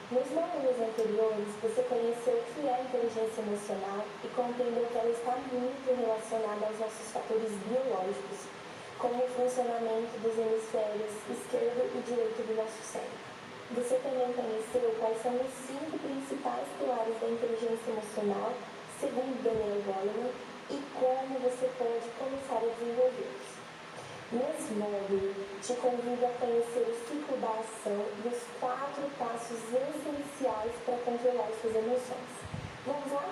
Nos módulos anteriores, você conheceu o que é a inteligência emocional e compreendeu que ela está muito relacionada aos nossos fatores biológicos, como o funcionamento dos hemisférios esquerdo e direito do nosso cérebro. Você também conheceu quais são os 5 principais pilares da inteligência emocional, segundo Daniel Goleman, e como você pode começar a desenvolvê-los. Nesse módulo, te convido a conhecer o ciclo da ação e os 4 passos essenciais para controlar suas emoções. Vamos lá?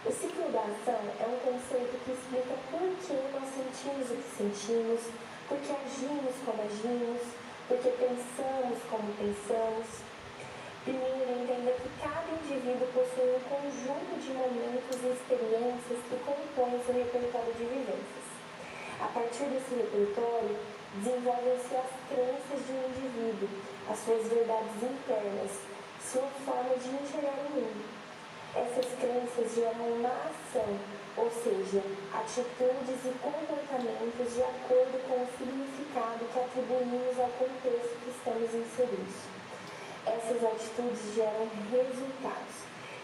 O ciclo da ação é um conceito que explica por que nós sentimos o que sentimos, por que agimos como agimos, por que pensamos como pensamos. Primeiro, entenda que cada indivíduo possui um conjunto de momentos e experiências que compõem seu repertório de vivências. A partir desse repertório, desenvolvem-se as crenças de um indivíduo, as suas verdades internas, sua forma de enxergar o mundo. Essas crenças geram uma ação, ou seja, atitudes e comportamentos de acordo com o significado que atribuímos ao contexto que estamos inseridos. Essas atitudes geram resultados,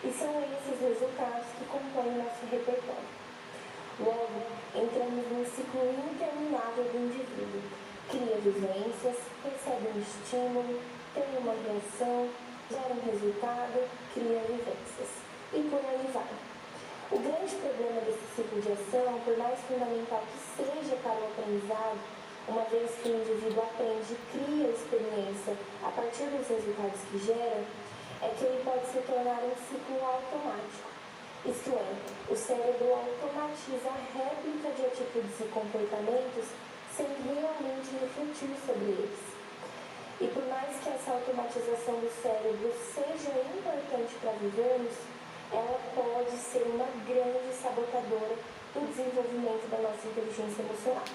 e são esses resultados que compõem nosso repertório. Logo, entramos num ciclo interminável do indivíduo. Cria vivências, recebe um estímulo, tem uma reação, gera um resultado, cria vivências. E por aí vai. O grande problema desse ciclo de ação, por mais fundamental que seja para o aprendizado, uma vez que o indivíduo aprende e cria experiência a partir dos resultados que gera, é que ele pode se tornar um ciclo automático. Isto é, o cérebro automatiza a réplica de atitudes e comportamentos sem realmente refletir sobre eles. E por mais que essa automatização do cérebro seja importante para vivermos, ela pode ser uma grande sabotadora do desenvolvimento da nossa inteligência emocional.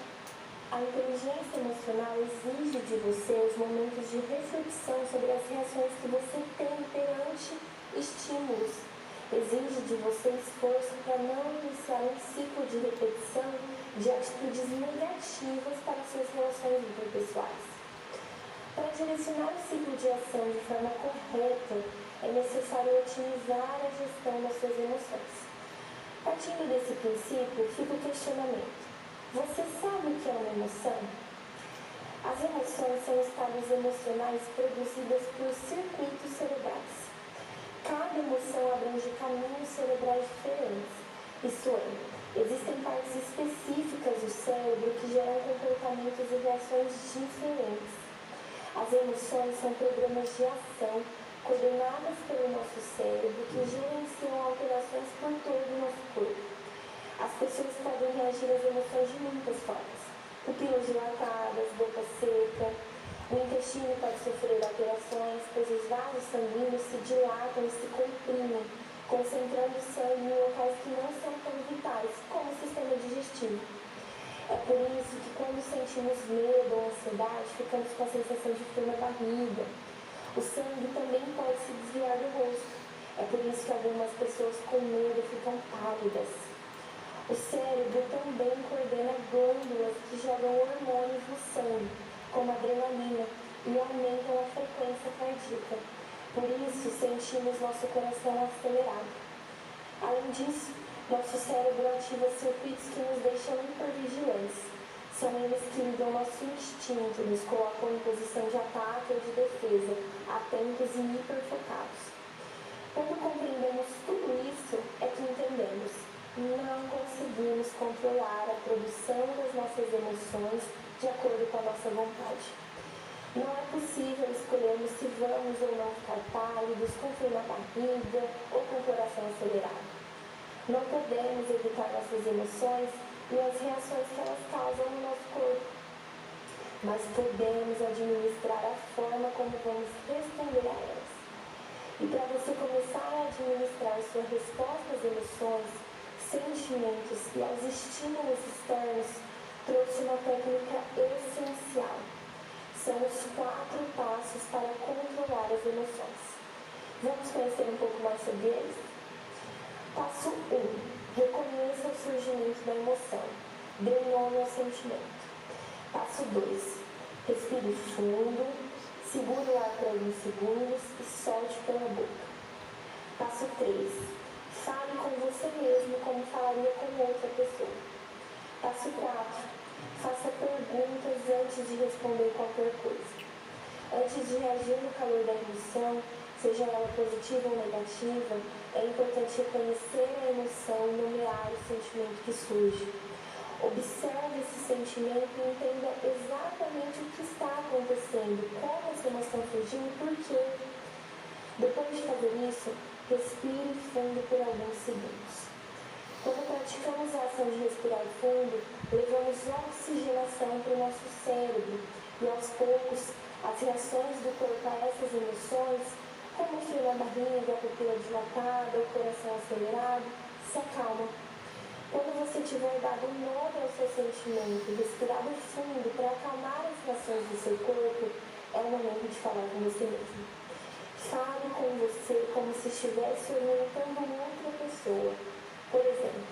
A inteligência emocional exige de você os momentos de reflexão sobre as reações que você tem perante estímulos. Exige de você esforço para não iniciar um ciclo de repetição de atitudes negativas para suas relações interpessoais. Para direcionar o ciclo de ação de forma correta, é necessário otimizar a gestão das suas emoções. Partindo desse princípio, fica o questionamento. Você sabe o que é uma emoção? As emoções são estados emocionais produzidos por circuitos cerebrais. Cada emoção abrange caminhos cerebrais diferentes, isto é, existem partes específicas do cérebro que geram comportamentos e reações diferentes. As emoções são programas de ação coordenadas pelo nosso cérebro que gerenciam alterações por todo o nosso corpo. As pessoas podem reagir às emoções de muitas formas: pupilas dilatadas, boca seca. O intestino pode sofrer alterações, pois os vasos sanguíneos se dilatam e se comprimem, concentrando o sangue em locais que não são tão vitais, como o sistema digestivo. É por isso que quando sentimos medo ou ansiedade, ficamos com a sensação de frio na barriga. O sangue também pode se desviar do rosto. É por isso que algumas pessoas com medo ficam pálidas. O cérebro também coordena glândulas que jogam hormônios no sangue, como adrenalina, e aumentam a frequência cardíaca. Por isso, sentimos nosso coração acelerado. Além disso, nosso cérebro ativa circuitos que nos deixam hipervigilantes. São eles que ligam nosso instinto, nos colocam em posição de ataque ou de defesa, atentos e hiperfocados. Quando compreendemos tudo isso, é que entendemos: não conseguimos controlar a produção das nossas emoções de acordo com a nossa vontade. Não é possível escolhermos se vamos ou não ficar pálidos, com frio na barriga ou com o coração acelerado. Não podemos evitar nossas emoções e as reações que elas causam no nosso corpo, mas podemos administrar a forma como vamos responder a elas. E para você começar a administrar sua resposta às emoções, sentimentos e aos estímulos externos, trouxe uma técnica essencial. São os 4 passos para controlar as emoções. Vamos conhecer um pouco mais sobre eles? Passo 1. Reconheça o surgimento da emoção. Dê nome ao sentimento. Passo 2. Respire fundo, segure o ar por alguns segundos e solte Passo 3. Fale com você mesmo como falaria com outra pessoa. Passo 4. Faça perguntas antes de responder qualquer coisa. Antes de reagir no calor da emoção, seja ela positiva ou negativa, é importante reconhecer a emoção e nomear o sentimento que surge. Observe esse sentimento e entenda exatamente o que está acontecendo, como essa emoção surgiu e por quê. Depois de fazer isso, respire fundo por alguns segundos. Quando praticamos a ação de respirar fundo, levamos oxigenação para o nosso cérebro e, aos poucos, as reações do corpo a essas emoções, como o frio na barriga, a pupila dilatada, o coração acelerado, se acalmam. Quando você tiver dado um nome ao seu sentimento e respirado fundo para acalmar as reações do seu corpo, é o momento de falar com você mesmo. Fale com você como se estivesse orientando outra pessoa. Por exemplo,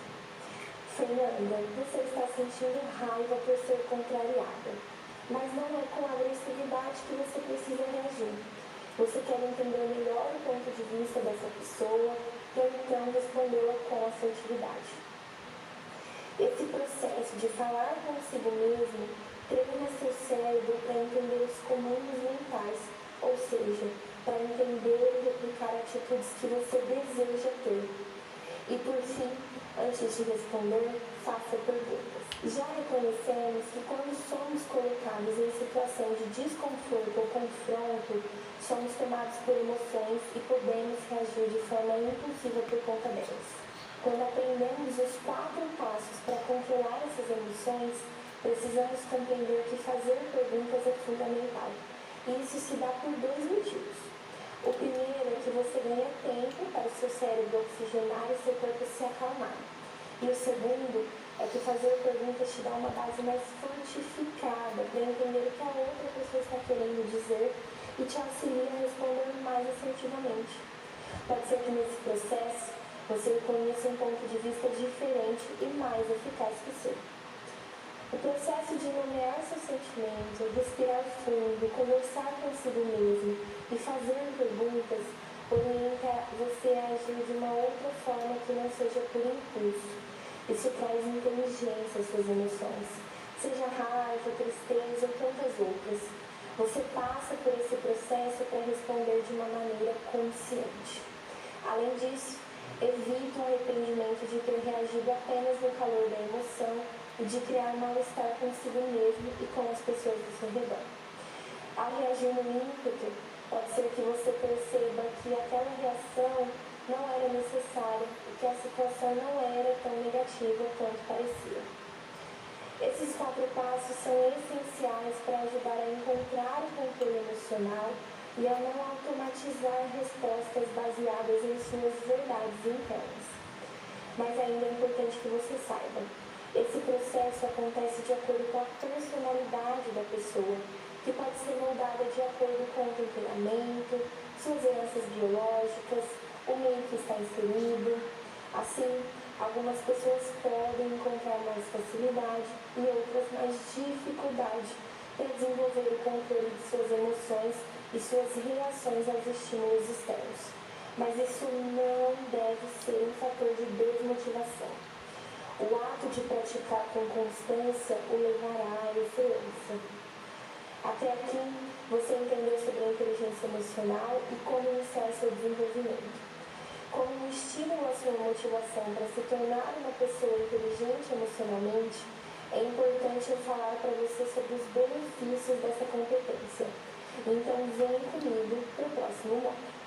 Fernanda, você está sentindo raiva por ser contrariada, mas não é com agressividade que você precisa reagir. Você quer entender melhor o ponto de vista dessa pessoa e então respondê-la com assertividade. Esse processo de falar consigo mesmo treina seu cérebro para entender os comandos mentais, ou seja, para entender e replicar atitudes que você deseja ter. E por fim, antes de responder, faça perguntas. Já reconhecemos que quando somos colocados em situação de desconforto ou confronto, somos tomados por emoções e podemos reagir de forma impulsiva por conta delas. Quando aprendemos os 4 passos para controlar essas emoções, precisamos compreender que fazer perguntas é fundamental. E isso se dá por 2 motivos. O primeiro é que você ganha tempo para o seu cérebro oxigenar e seu corpo se acalmar. E o segundo é que fazer perguntas te dá uma base mais fortificada para entender o que a outra pessoa está querendo dizer e te auxilia a responder mais assertivamente. Pode ser que nesse processo você conheça um ponto de vista diferente e mais eficaz que o seu. O processo de nomear seus sentimentos, respirar fundo, conversar consigo mesmo e fazer perguntas orienta você a agir de uma outra forma que não seja por impulso. Isso traz inteligência às suas emoções, seja raiva, tristeza ou tantas outras. Você passa por esse processo para responder de uma maneira consciente. Além disso, evita o arrependimento de ter reagido apenas no calor da emoção e de criar mal-estar consigo mesmo e com as pessoas ao seu redor. Ao reagir no ímpeto, pode ser que você perceba que aquela reação não era necessária e que a situação não era tão negativa quanto parecia. Esses 4 passos são essenciais para ajudar a encontrar o controle emocional e a não automatizar respostas baseadas em suas verdades internas. Mas ainda é importante que você saiba, esse processo acontece de acordo com a personalidade da pessoa, que pode ser moldada de acordo com o temperamento, suas heranças biológicas, o meio que está inserido. Assim, algumas pessoas podem encontrar mais facilidade e outras mais dificuldade para desenvolver o controle de suas emoções e suas reações aos estímulos externos. Mas isso não deve ser um fator de desmotivação. O ato de praticar com constância o levará à excelência. Até aqui, você entendeu sobre a inteligência emocional e como iniciar seu desenvolvimento. Como um estímulo à sua motivação para se tornar uma pessoa inteligente emocionalmente, é importante eu falar para você sobre os benefícios dessa competência. Então, venha comigo para o próximo módulo.